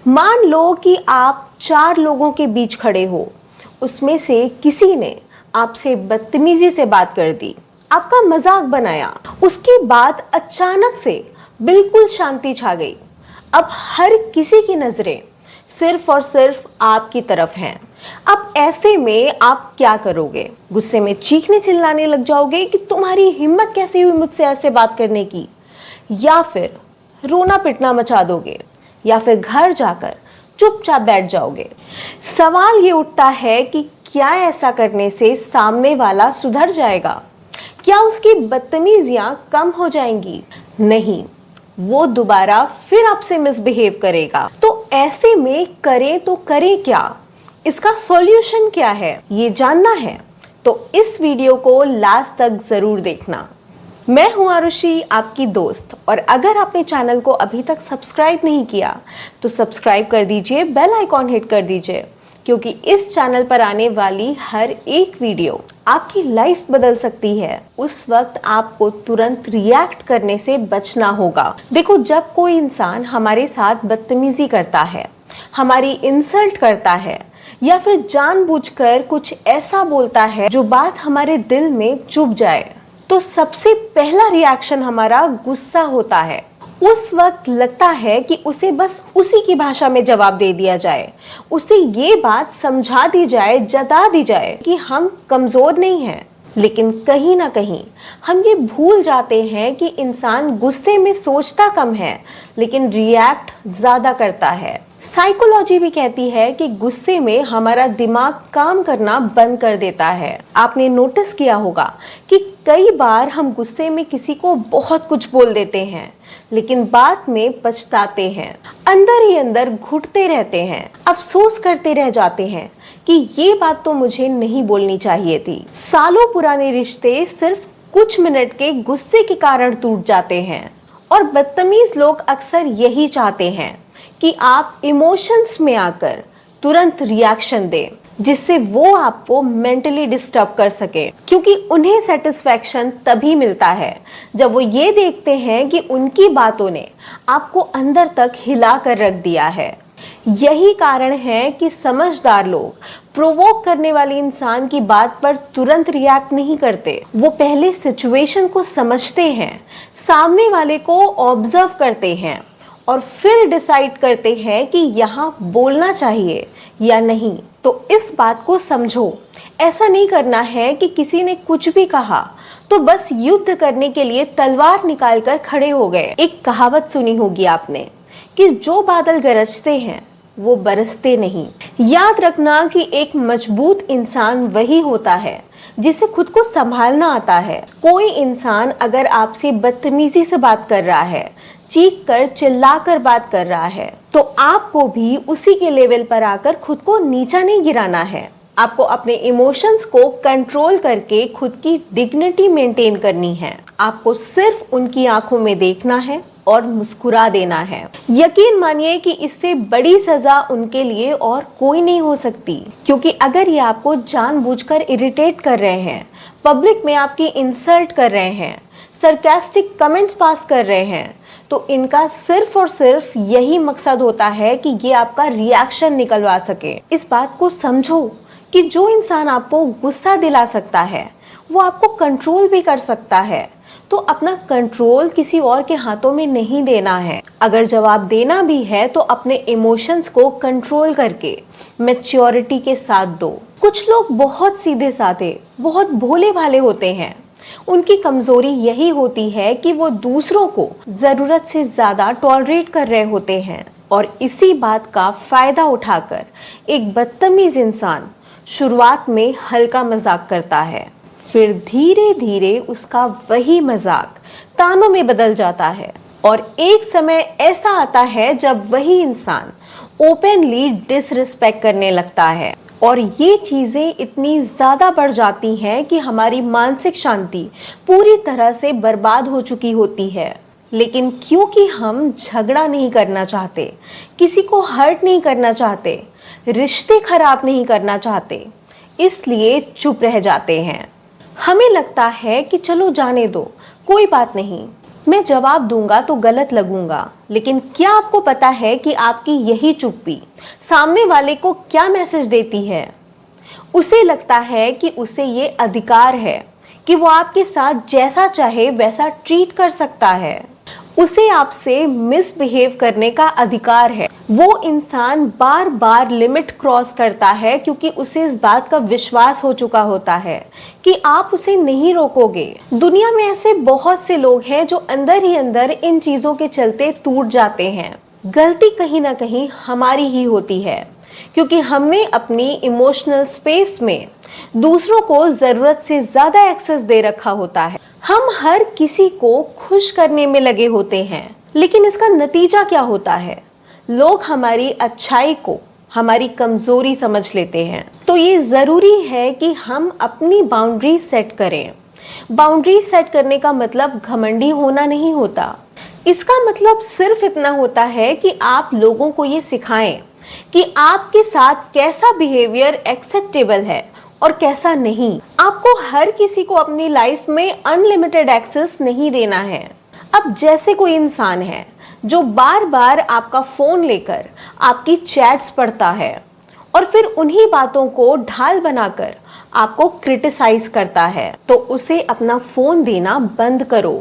मान लो कि आप 4 लोगों के बीच खड़े हो, उसमें से किसी ने आपसे बदतमीजी से बात कर दी, आपका मजाक बनाया, उसके बाद अचानक से बिल्कुल शांति छा गई। अब हर किसी की नजरें सिर्फ और सिर्फ आपकी तरफ हैं। अब ऐसे में आप क्या करोगे? गुस्से में चीखने चिल्लाने लग जाओगे कि तुम्हारी हिम्मत कैसे हुई मुझसे ऐसे बात करने की, या फिर रोना पिटना मचा दोगे, या फिर घर जाकर चुपचाप बैठ जाओगे? सवाल ये उठता है कि क्या ऐसा करने से सामने वाला सुधर जाएगा? क्या उसकी बदतमीजियां कम हो जाएंगी? नहीं, वो दोबारा फिर आपसे मिसबिहेव करेगा। तो ऐसे में करें तो करें क्या? इसका सॉल्यूशन क्या है, ये जानना है तो इस वीडियो को लास्ट तक जरूर देखना। मैं हूं आरुषि, आपकी दोस्त, और अगर आपने चैनल को अभी तक सब्सक्राइब नहीं किया तो सब्सक्राइब कर दीजिए, बेल आइकॉन हिट कर दीजिए, क्योंकि इस चैनल पर आने वाली हर एक वीडियो आपकी लाइफ बदल सकती है। उस वक्त आपको तुरंत रिएक्ट करने से बचना होगा। देखो, जब कोई इंसान हमारे साथ बदतमीजी करता है, हमारी इंसल्ट करता है, या फिर जानबूझकर कुछ ऐसा बोलता है जो बात हमारे दिल में चुभ जाए, तो सबसे पहला रिएक्शन हमारा गुस्सा होता है। उस वक्त लगता है कि उसे बस उसी की भाषा में जवाब दे दिया जाए, उसे ये बात समझा दी जाए, जता दी जाए कि हम कमजोर नहीं हैं। लेकिन कहीं ना कहीं हम ये भूल जाते हैं कि इंसान गुस्से में सोचता कम है लेकिन रिएक्ट ज्यादा करता है। साइकोलॉजी भी कहती है कि गुस्से में हमारा दिमाग काम करना बंद कर देता है। आपने नोटिस किया होगा कि कई बार हम गुस्से में किसी को बहुत कुछ बोल देते हैं लेकिन बाद में पछताते हैं, अंदर ही अंदर घुटते रहते हैं, अफसोस करते रह जाते हैं कि ये बात तो मुझे नहीं बोलनी चाहिए थी। सालों पुराने रिश्ते सिर्फ कुछ मिनट के गुस्से के कारण टूट जाते हैं, और बदतमीज लोग अक्सर यही चाहते हैं कि आप इमोशंस में आकर तुरंत रिएक्शन दें, जिससे वो आपको मेंटली डिस्टर्ब कर सके, क्योंकि उन्हें सेटिस्फैक्शन तभी मिलता है जब वो ये देखते हैं कि उनकी बातों ने आपको अंदर तक हिला कर रख दिया है। यही कारण है कि समझदार लोग प्रोवोक करने वाले इंसान की बात पर तुरंत रिएक्ट नहीं करते। वो पहले सिचुएशन को समझते हैं, सामने वाले को ऑब्जर्व करते हैं, और फिर डिसाइड करते हैं कि यहाँ बोलना चाहिए या नहीं। तो इस बात को समझो, ऐसा नहीं करना है कि किसी ने कुछ भी कहा तो बस युद्ध करने के लिए तलवार निकाल कर खड़े हो गए। एक कहावत सुनी होगी आपने कि जो बादल गरजते हैं वो बरसते नहीं। याद रखना कि एक मजबूत इंसान वही होता है जिसे खुद को संभालना आता है। कोई इंसान अगर आपसे बदतमीजी से बात कर रहा है, चीख कर चिल्ला कर बात कर रहा है, तो आपको भी उसी के लेवल पर आकर खुद को नीचा नहीं गिराना है। आपको अपने इमोशंस को कंट्रोल करके खुद की डिग्निटी मेंटेन करनी है। आपको सिर्फ उनकी आंखों में देखना है और मुस्कुरा देना है। यकीन मानिए कि इससे बड़ी सजा उनके लिए और कोई नहीं हो सकती, क्योंकि अगर ये आपको जानबूझकर इरिटेट कर रहे हैं, पब्लिक में आपकी इंसल्ट कर रहे हैं, सरकास्टिक कमेंट्स पास कर रहे हैं, तो इनका सिर्फ और सिर्फ यही मकसद होता है कि ये आपका रिएक्शन निकलवा सके। इस बात को समझो कि जो इंसान आपको गुस्सा दिला सकता है वो आपको कंट्रोल भी कर सकता है, तो अपना कंट्रोल किसी और के हाथों में नहीं देना है। अगर जवाब देना भी है तो अपने इमोशंस को कंट्रोल करके मैच्योरिटी के साथ दो। कुछ लोग बहुत सीधे साधे, बहुत भोले भाले होते हैं। उनकी कमजोरी यही होती है कि वो दूसरों को जरूरत से ज्यादा टॉलरेट कर रहे होते हैं, और इसी बात का फायदा उठाकर एक बदतमीज इंसान शुरुआत में हल्का मजाक करता है, फिर धीरे धीरे उसका वही मजाक तानों में बदल जाता है, और एक समय ऐसा आता है जब वही इंसान ओपनली डिसरिस्पेक्ट करने लगता है। और ये चीजें इतनी ज्यादा बढ़ जाती हैं कि हमारी मानसिक शांति पूरी तरह से बर्बाद हो चुकी होती है। लेकिन क्योंकि हम झगड़ा नहीं करना चाहते, किसी को हर्ट नहीं करना चाहते, रिश्ते खराब नहीं करना चाहते, इसलिए चुप रह जाते हैं। हमें लगता है कि चलो जाने दो, कोई बात नहीं, मैं जवाब दूंगा तो गलत लगूंगा, लेकिन क्या आपको पता है कि आपकी यही चुप्पी सामने वाले को क्या मैसेज देती है? उसे लगता है कि उसे ये अधिकार है कि वो आपके साथ जैसा चाहे वैसा ट्रीट कर सकता है। उसे आपसे मिसबिहेव करने का अधिकार है। वो इंसान बार बार लिमिट क्रॉस करता है क्योंकि उसे इस बात का विश्वास हो चुका होता है कि आप उसे नहीं रोकोगे। दुनिया में ऐसे बहुत से लोग हैं जो अंदर ही अंदर इन चीजों के चलते टूट जाते हैं। गलती कहीं ना कहीं हमारी ही होती है क्योंकि हमने अपनी इमोशनल स्पेस में दूसरों को जरूरत से ज्यादा एक्सेस दे रखा होता है। हम हर किसी को खुश करने में लगे होते हैं, लेकिन इसका नतीजा क्या होता है? लोग हमारी अच्छाई को हमारी कमजोरी समझ लेते हैं। तो ये जरूरी है कि हम अपनी बाउंड्री सेट करें। बाउंड्री सेट करने का मतलब घमंडी होना नहीं होता। इसका मतलब सिर्फ इतना होता है कि आप लोगों को ये सिखाएं कि आपके साथ कैसा बिहेवियर एक्सेप्टेबल है और कैसा नहीं। आपको हर किसी को अपनी लाइफ में अनलिमिटेड एक्सेस नहीं देना है। अब जैसे कोई इंसान है जो बार बार आपका फोन लेकर आपकी चैट्स पढ़ता है और फिर उन्हीं बातों को ढाल बनाकर आपको क्रिटिसाइज करता है, तो उसे अपना फोन देना बंद करो।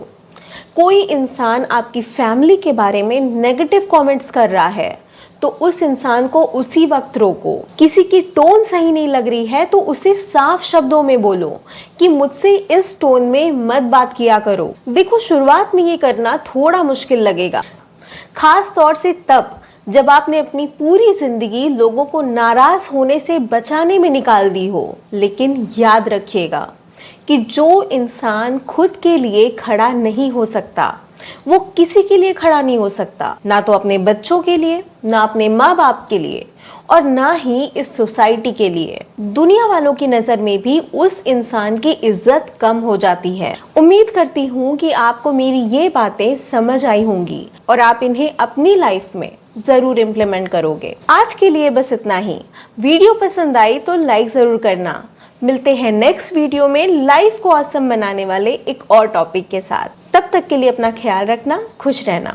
कोई इंसान आपकी फैमिली के बारे में नेगेटिव कमेंट्स कर रहा है तो उस इंसान को उसी वक्त रोको। किसी की टोन सही नहीं लग रही है तो उसे साफ शब्दों में बोलो कि मुझसे इस टोन में मत बात किया करो। देखो, शुरुआत में ये करना थोड़ा मुश्किल लगेगा, खास तौर से तब जब आपने अपनी पूरी जिंदगी लोगों को नाराज होने से बचाने में निकाल दी हो। लेकिन याद रखिएगा कि जो इंसान खुद के लिए खड़ा नहीं हो सकता वो किसी के लिए खड़ा नहीं हो सकता, ना तो अपने बच्चों के लिए, ना अपने माँ बाप के लिए और ना ही इस सोसाइटी के लिए। दुनिया वालों की नजर में भी उस इंसान की इज्जत कम हो जाती है। उम्मीद करती हूँ कि आपको मेरी ये बातें समझ आई होंगी और आप इन्हें अपनी लाइफ में जरूर इम्प्लीमेंट करोगे। आज के लिए बस इतना ही। वीडियो पसंद आई तो लाइक जरूर करना। मिलते हैं नेक्स्ट वीडियो में लाइफ को ऑसम बनाने वाले एक और टॉपिक के साथ। तब तक के लिए अपना ख्याल रखना, खुश रहना।